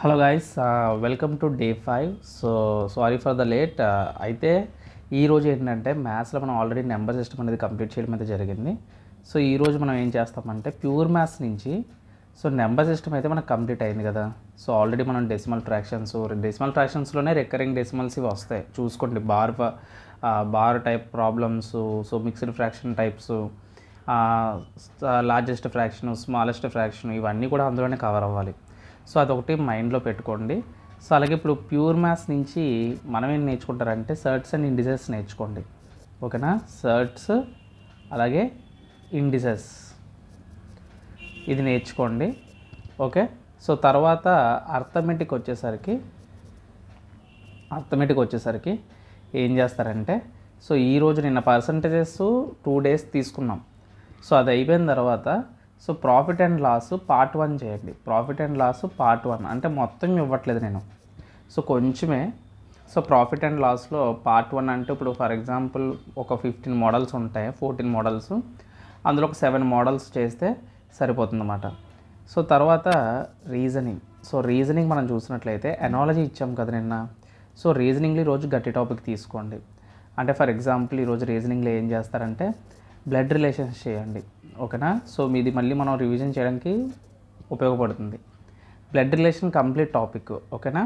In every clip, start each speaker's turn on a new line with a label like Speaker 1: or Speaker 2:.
Speaker 1: Hello guys, welcome to day 5. So sorry for the late. అయితే ఈరోజు ఏంటంటే మ్యాథ్స్లో మనం ఆల్రెడీ నెంబర్ సిస్టమ్ అనేది కంప్లీట్ చేయడం అయితే జరిగింది. సో ఈరోజు మనం ఏం చేస్తామంటే ప్యూర్ మ్యాథ్స్ నుంచి నెంబర్ సిస్టమ్ అయితే మనకు కంప్లీట్ అయింది కదా. సో ఆల్రెడీ మనం డెసిమల్ ఫ్రాక్షన్స్లోనే రికరింగ్ డెసిమల్స్ ఇవి వస్తాయి చూసుకోండి. Bar type problems, so mixed fraction types, largest fraction, smallest fraction, ఇవన్నీ కూడా అందులోనే కవర్ అవ్వాలి. సో అదొకటి మైండ్లో పెట్టుకోండి. సో అలాగే ఇప్పుడు ప్యూర్ మ్యాథ్స్ నుంచి మనం ఏం నేర్చుకుంటారంటే సర్ట్స్ అండ్ ఇండిసెస్ నేర్చుకోండి. ఓకేనా? సర్ట్స్ అలాగే ఇండిసెస్ ఇది నేర్చుకోండి. ఓకే. సో తర్వాత అర్థమెటిక్ వచ్చేసరికి ఏం చేస్తారంటే, సో ఈరోజు నిన్న పర్సంటేజెస్ 2 days తీసుకున్నాం. సో అది అయిపోయిన తర్వాత so profit and loss part 1 చేయండి. ప్రాఫిట్ అండ్ లాస్ పార్ట్ 1 అంటే మొత్తం ఇవ్వట్లేదు నేను, సో కొంచెమే. సో ప్రాఫిట్ అండ్ లాస్లో పార్ట్ 1 అంటే ఇప్పుడు ఫర్ ఎగ్జాంపుల్ ఒక 15 మోడల్స్ ఉంటాయి, 14 మోడల్స్, అందులో ఒక 7 మోడల్స్ చేస్తే సరిపోతుందన్నమాట. సో తర్వాత రీజనింగ్ మనం చూసినట్లయితే ఎనాలజీ ఇచ్చాం కదా నిన్న. సో రీజనింగ్లో ఈరోజు గట్టి టాపిక్ తీసుకోండి. అంటే ఫర్ ఎగ్జాంపుల్ ఈరోజు రీజనింగ్లో ఏం చేస్తారంటే బ్లడ్ రిలేషన్స్ చేయండి. ఓకేనా? సో మీది మళ్ళీ మనం రివిజన్ చేయడానికి ఉపయోగపడుతుంది. Blood relation complete topic. ఓకేనా?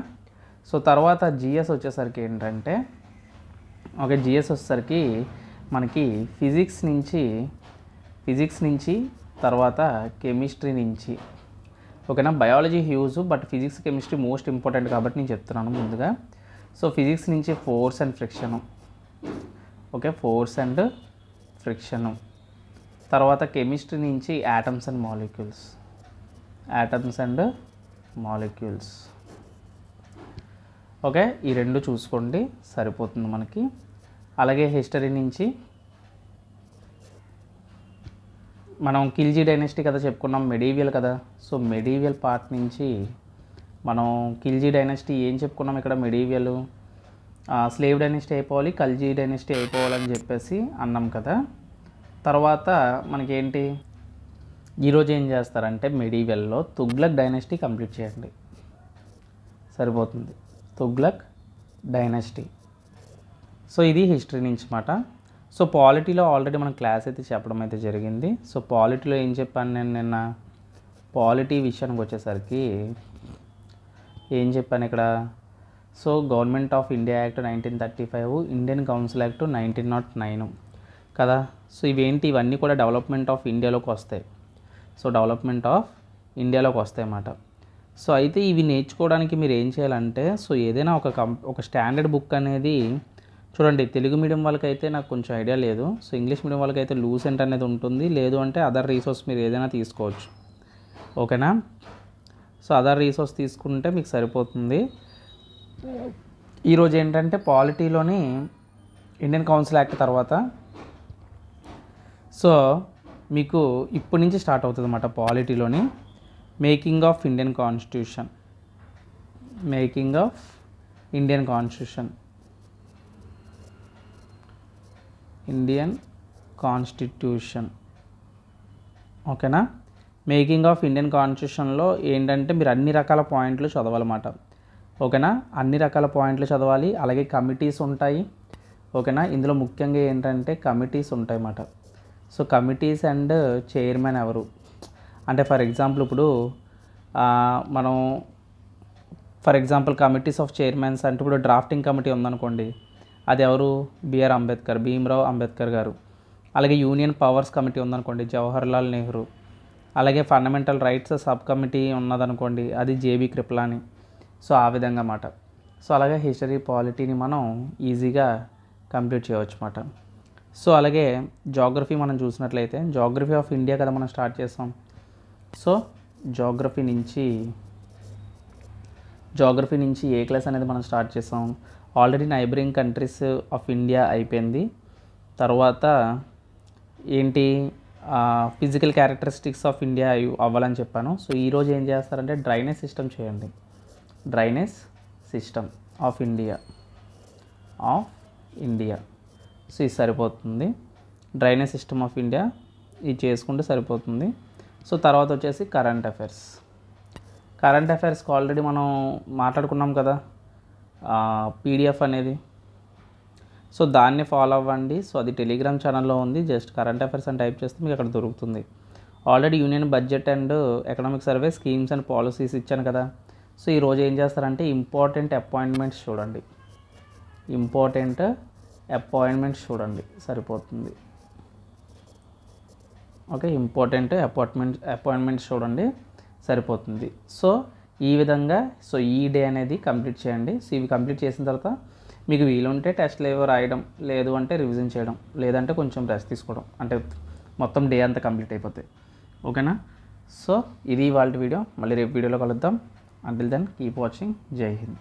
Speaker 1: సో తర్వాత జిఎస్ వచ్చేసరికి ఏంటంటే, జిఎస్ వచ్చేసరికి మనకి ఫిజిక్స్ నుంచి తర్వాత కెమిస్ట్రీ నుంచి. ఓకేనా? Biology huge, but physics chemistry most important కాబట్టి నేను చెప్తున్నాను ముందుగా. సో ఫిజిక్స్ నుంచి force and friction. Okay, force and friction. తర్వాత కెమిస్ట్రీ నుంచి యాటమ్స్ అండ్ మాలిక్యూల్స్. ఓకే, ఈ రెండు చూసుకోండి సరిపోతుంది మనకి. అలాగే హిస్టరీ నుంచి మనం ఖిల్జీ డైనెస్టీ కదా చెప్పుకున్నాం, మెడీవియల్ కదా. సో మెడీవియల్ పార్ట్ నుంచి మనం ఖిల్జీ డైనెస్టీ ఏం చెప్పుకున్నాం ఇక్కడ, మెడీవియల్ స్లేవ్ డైనెస్టీ అయిపోవాలి, ఖిల్జీ డైనెస్టీ అయిపోవాలని చెప్పేసి అన్నాం కదా. తర్వాత మనకేంటి ఈరోజు ఏం చేస్తారంటే మెడీవియల్లో తుగ్లక్ డైనెస్టీ కంప్లీట్ చేయండి, సరిపోతుంది. తుగ్లక్ డైనెస్టీ. సో ఇది హిస్టరీ నుంచి మాట. సో పాలిటీలో ఆల్రెడీ మనం క్లాస్ అయితే చెప్పడం అయితే జరిగింది. సో పాలిటీలో ఏం చెప్పాను నేను నిన్న, పాలిటీ విషయానికి వచ్చేసరికి ఏం చెప్పాను ఇక్కడ. So government of India act 1935, Indian council act 1909 కదా. సో ఇవన్నీ కూడా డెవలప్మెంట్ ఆఫ్ ఇండియాలోకి వస్తాయి. అన్నమాట. సో అయితే ఇవి నేర్చుకోవడానికి మీరు ఏం చేయాలంటే, సో ఏదైనా ఒక స్టాండర్డ్ బుక్ అనేది చూడండి. తెలుగు మీడియం వాళ్ళకైతే నాకు కొంచెం ఐడియా లేదు. సో ఇంగ్లీష్ మీడియం వాళ్ళకైతే లూసెంట్ అనేది ఉంటుంది, లేదు అంటే అదర్ రీసోర్స్ మీరు ఏదైనా తీసుకోవచ్చు. ఓకేనా? సో అదర్ రీసోర్స్ తీసుకుంటే మీకు సరిపోతుంది. ఈరోజు ఏంటంటే పాలిటీలోని ఇండియన్ కౌన్సిల్ యాక్ట్ తర్వాత సో మీకు ఇప్పటి నుంచి స్టార్ట్ అవుతుంది అన్నమాట. పాలిటీలోని మేకింగ్ ఆఫ్ ఇండియన్ కాన్స్టిట్యూషన్. ఓకేనా? మేకింగ్ ఆఫ్ ఇండియన్ కాన్స్టిట్యూషన్లో ఏంటంటే మీరు అన్ని రకాల పాయింట్లు చదవాలన్నమాట. ఓకేనా? అన్ని రకాల పాయింట్లు చదవాలి. అలాగే కమిటీస్ ఉంటాయి. ఓకేనా? ఇందులో ముఖ్యంగా ఏంటంటే కమిటీస్ ఉంటాయి అన్నమాట. సో కమిటీస్ అండ్ చైర్మన్ ఎవరు అంటే ఫర్ ఎగ్జాంపుల్ ఇప్పుడు మనం కమిటీస్ ఆఫ్ చైర్మన్స్ అంటే ఇప్పుడు డ్రాఫ్టింగ్ కమిటీ ఉందనుకోండి, అది ఎవరు, భీమ్రావ్ అంబేద్కర్ గారు. అలాగే యూనియన్ పవర్స్ కమిటీ ఉందనుకోండి, జవహర్లాల్ నెహ్రూ. అలాగే ఫండమెంటల్ రైట్స్ సబ్ కమిటీ ఉన్నదనుకోండి, అది జేబీ కృపలాని. సో ఆ విధంగా అన్నమాట. సో అలాగే హిస్టరీ పాలిటీని మనం ఈజీగా కంప్లీట్ చేయవచ్చు అన్నమాట. సో అలాగే జాగ్రఫీ మనం చూసినట్లయితే జాగ్రఫీ ఆఫ్ ఇండియా కదా మనం స్టార్ట్ చేస్తాం. సో జాగ్రఫీ నుంచి ఏ క్లాస్ అనేది మనం స్టార్ట్ చేస్తాం. Already neighbouring countries of India అయిపోయింది. తర్వాత ఏంటి, ఫిజికల్ క్యారెక్టరిస్టిక్స్ ఆఫ్ ఇండియా అవ్వాలని చెప్పాను. సో ఈరోజు ఏం చేస్తారంటే డ్రైనేజ్ సిస్టమ్ చేయండి. Drainage system of India. So ఇది సరిపోతుంది. డ్రైనేజ్ సిస్టమ్ ఆఫ్ ఇండియా ఇది చేసుకుంటే సరిపోతుంది. సో తర్వాత వచ్చేసి కరెంట్ అఫైర్స్. కరెంట్ అఫైర్స్కి ఆల్రెడీ మనం మాట్లాడుకున్నాం కదా పీడిఎఫ్ అనేది. సో దాన్ని ఫాలో అవ్వండి. సో అది టెలిగ్రామ్ ఛానల్లో ఉంది. జస్ట్ కరెంట్ అఫైర్స్ అని టైప్ చేస్తే మీకు అక్కడ దొరుకుతుంది. Already union budget and economic survey schemes and policies ఇచ్చాను కదా. సో ఈరోజు ఏం చేస్తారంటే ఇంపార్టెంట్ అపాయింట్మెంట్స్ చూడండి. ఇంపార్టెంట్ అపాయింట్మెంట్స్ చూడండి సరిపోతుంది. ఓకే, ఇంపార్టెంట్ అపాయింట్మెంట్స్ చూడండి సరిపోతుంది. సో ఈ విధంగా సో ఈ డే అనేది కంప్లీట్ చేయండి. సో ఇవి కంప్లీట్ చేసిన తర్వాత మీకు వీలుంటే టెస్ట్లు ఏవో రాయడం, లేదు అంటే రివిజన్ చేయడం, లేదంటే కొంచెం రెస్ట్ తీసుకోవడం, అంటే మొత్తం డే అంతా కంప్లీట్ అయిపోతాయి. ఓకేనా? సో ఇది ఇవాళ వీడియో. మళ్ళీ రేపు వీడియోలో కలుద్దాం. Until then keep watching. Jai Hind.